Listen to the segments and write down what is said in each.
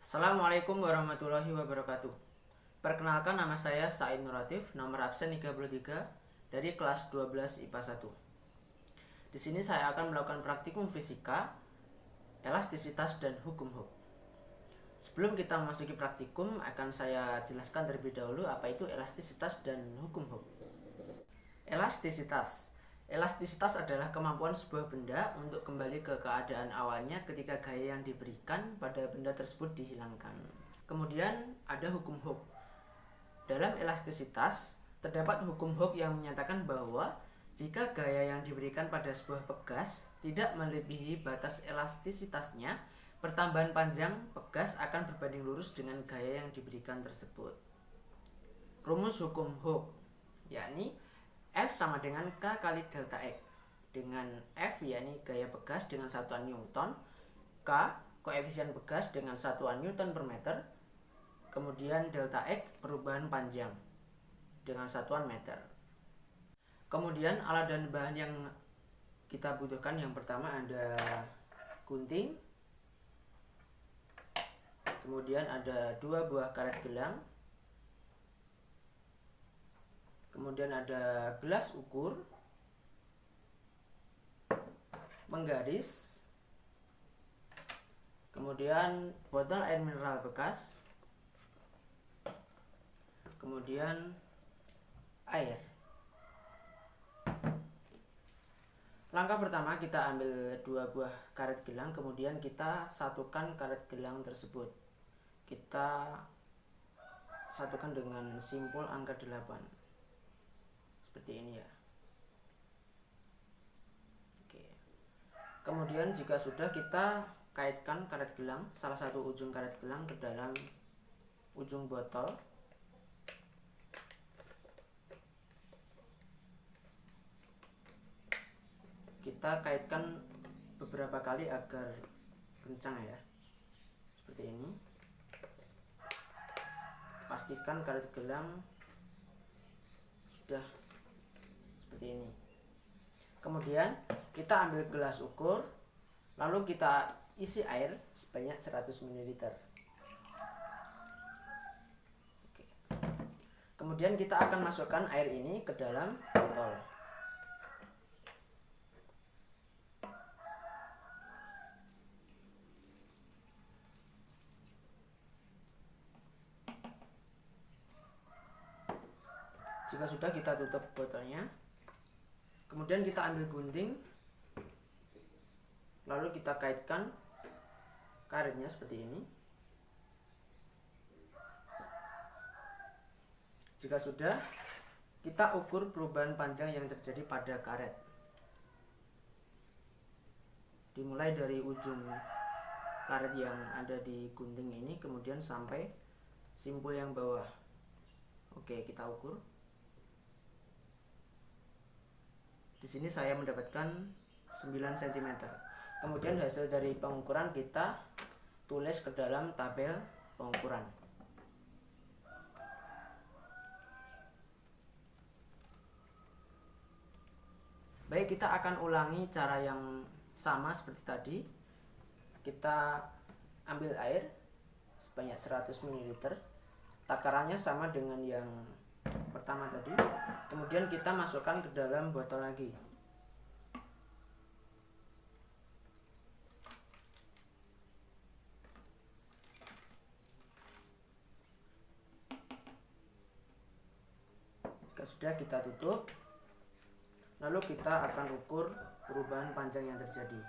Assalamualaikum warahmatullahi wabarakatuh. Perkenalkan, nama saya Said Nuratif, nomor absen 33 dari kelas 12 IPA 1. Di sini saya akan melakukan praktikum fisika, elastisitas dan hukum Hooke. Sebelum kita memasuki praktikum, akan saya jelaskan terlebih dahulu apa itu elastisitas dan hukum Hooke. Elastisitas adalah kemampuan sebuah benda untuk kembali ke keadaan awalnya ketika gaya yang diberikan pada benda tersebut dihilangkan. Kemudian ada hukum Hooke. Dalam elastisitas, terdapat hukum Hooke yang menyatakan bahwa jika gaya yang diberikan pada sebuah pegas tidak melebihi batas elastisitasnya, pertambahan panjang pegas akan berbanding lurus dengan gaya yang diberikan tersebut. Rumus hukum Hooke, yakni F sama dengan K kali delta X, dengan F yakni gaya pegas dengan satuan Newton, K koefisien pegas dengan satuan Newton per meter, kemudian delta X perubahan panjang dengan satuan meter. Kemudian alat dan bahan yang kita butuhkan, yang pertama ada gunting, kemudian ada 2 buah karet gelang, kemudian ada gelas ukur, penggaris, kemudian botol air mineral bekas, kemudian air. Langkah pertama, kita ambil 2 buah karet gelang, kemudian kita satukan karet gelang tersebut. Kita satukan dengan simpul angka 8. Seperti ini ya. Oke. Kemudian jika sudah, kita kaitkan karet gelang, salah satu ujung karet gelang ke dalam ujung botol. Kita kaitkan beberapa kali agar kencang ya. Seperti ini. Pastikan karet gelang sudah seperti ini. Kemudian kita ambil gelas ukur, lalu kita isi air sebanyak 100 ml. Oke. Kemudian kita akan masukkan air ini ke dalam botol. Jika sudah, kita tutup botolnya. Kemudian kita ambil gunting, lalu kita kaitkan karetnya seperti ini. Jika sudah, kita ukur perubahan panjang yang terjadi pada karet. Dimulai dari ujung karet yang ada di gunting ini, kemudian sampai simpul yang bawah. Oke, kita ukur. Di sini saya mendapatkan 9 cm. Kemudian hasil dari pengukuran kita tulis ke dalam tabel pengukuran. Baik, kita akan ulangi cara yang sama seperti tadi. Kita ambil air sebanyak 100 ml. Takarannya sama dengan yang pertama tadi. Kemudian kita masukkan ke dalam botol lagi. Jika sudah, kita tutup. Lalu kita akan ukur perubahan panjang yang terjadi.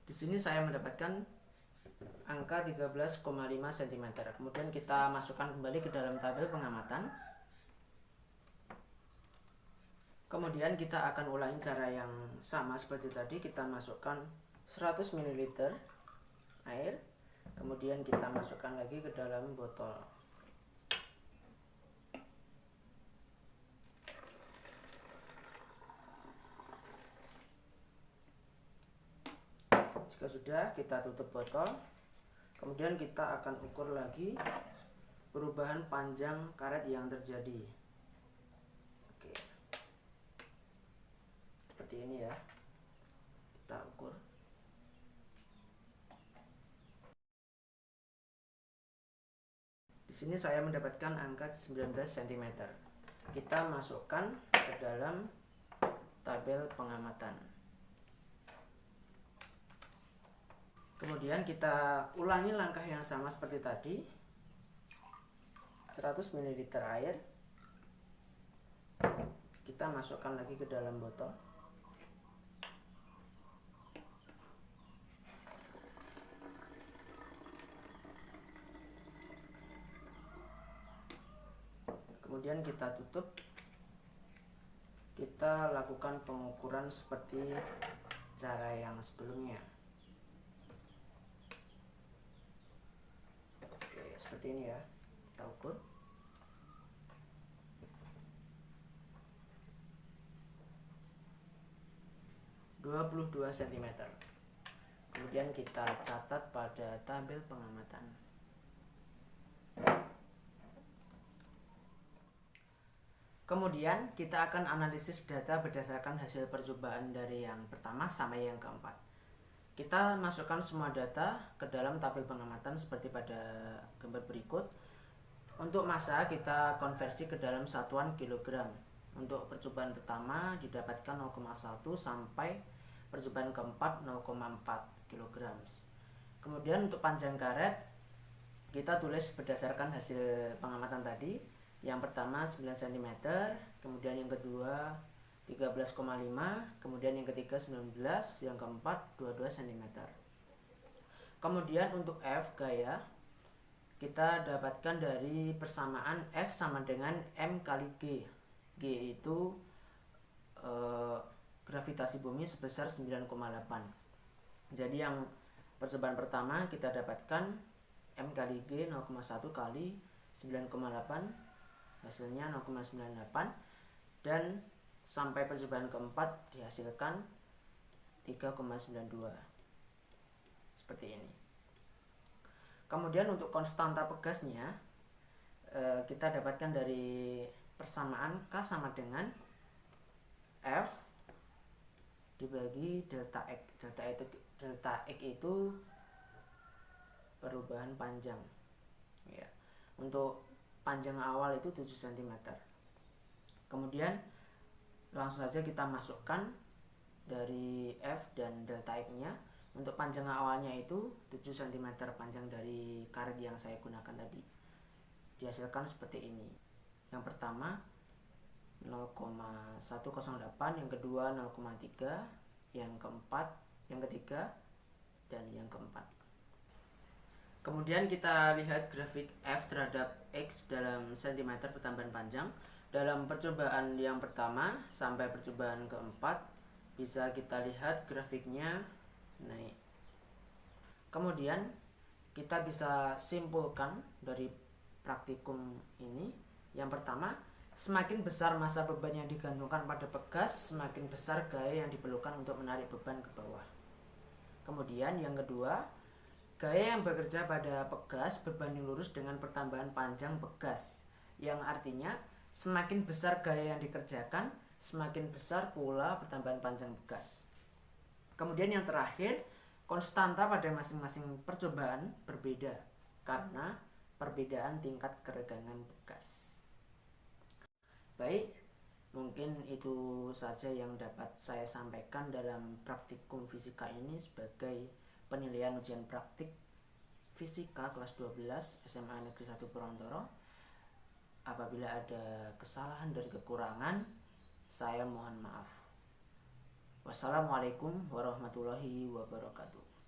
Di sini saya mendapatkan angka 13,5 cm. Kemudian kita masukkan kembali ke dalam tabel pengamatan. Kemudian kita akan ulangi cara yang sama seperti tadi. Kita masukkan 100 ml air. Kemudian kita masukkan lagi ke dalam botol. Jika sudah, kita tutup botol. Kemudian kita akan ukur lagi perubahan panjang karet yang terjadi. Oke. sini saya mendapatkan angka 19 cm. Kita masukkan ke dalam tabel pengamatan. Kemudian kita ulangi langkah yang sama seperti tadi. 100 ml air kita masukkan lagi ke dalam botol. Kemudian kita tutup. Kita lakukan pengukuran seperti cara yang sebelumnya. Oke, seperti ini ya. Kita ukur. (22 cm). Kemudian kita catat pada tabel pengamatan. Kemudian kita akan analisis data berdasarkan hasil percobaan dari yang pertama sampai yang keempat. Kita masukkan semua data ke dalam tabel pengamatan seperti pada gambar berikut. Untuk massa kita konversi ke dalam satuan kilogram. Untuk percobaan pertama didapatkan 0,1 sampai percobaan keempat 0,4 kg. Kemudian untuk panjang karet kita tulis berdasarkan hasil pengamatan tadi. Yang pertama 9 cm, kemudian yang kedua 13,5, kemudian yang ketiga 19, yang keempat 22 cm. Kemudian untuk F gaya kita dapatkan dari persamaan F sama dengan M kali G. G itu gravitasi bumi sebesar 9,8. Jadi yang percobaan pertama kita dapatkan M kali G 0,1 kali 9,8, hasilnya 0,98, dan sampai percobaan keempat dihasilkan 3,92 seperti ini. Kemudian untuk konstanta pegasnya kita dapatkan dari persamaan K sama dengan F dibagi delta X. Delta X itu perubahan panjang ya. Untuk panjang awal itu 7 cm. Kemudian langsung saja kita masukkan dari F dan delta X nya. Untuk panjang awalnya itu 7 cm panjang dari karet yang saya gunakan tadi. Dihasilkan seperti ini. Yang pertama 0,108, yang kedua 0,3, yang keempat, yang ketiga, dan yang keempat. Kemudian kita lihat grafik F terhadap X dalam cm pertambahan panjang. Dalam percobaan yang pertama sampai percobaan keempat bisa kita lihat grafiknya naik. Kemudian kita bisa simpulkan dari praktikum ini. Yang pertama, semakin besar massa beban yang digantungkan pada pegas, semakin besar gaya yang diperlukan untuk menarik beban ke bawah. Kemudian yang kedua, gaya yang bekerja pada pegas berbanding lurus dengan pertambahan panjang pegas, yang artinya semakin besar gaya yang dikerjakan, semakin besar pula pertambahan panjang pegas. Kemudian yang terakhir, konstanta pada masing-masing percobaan berbeda karena perbedaan tingkat keregangan pegas. Baik, mungkin itu saja yang dapat saya sampaikan dalam praktikum fisika ini sebagai penilaian ujian praktik fisika kelas 12 SMA Negeri 1 Purwontoro. Apabila ada kesalahan dan kekurangan, saya mohon maaf. Wassalamualaikum warahmatullahi wabarakatuh.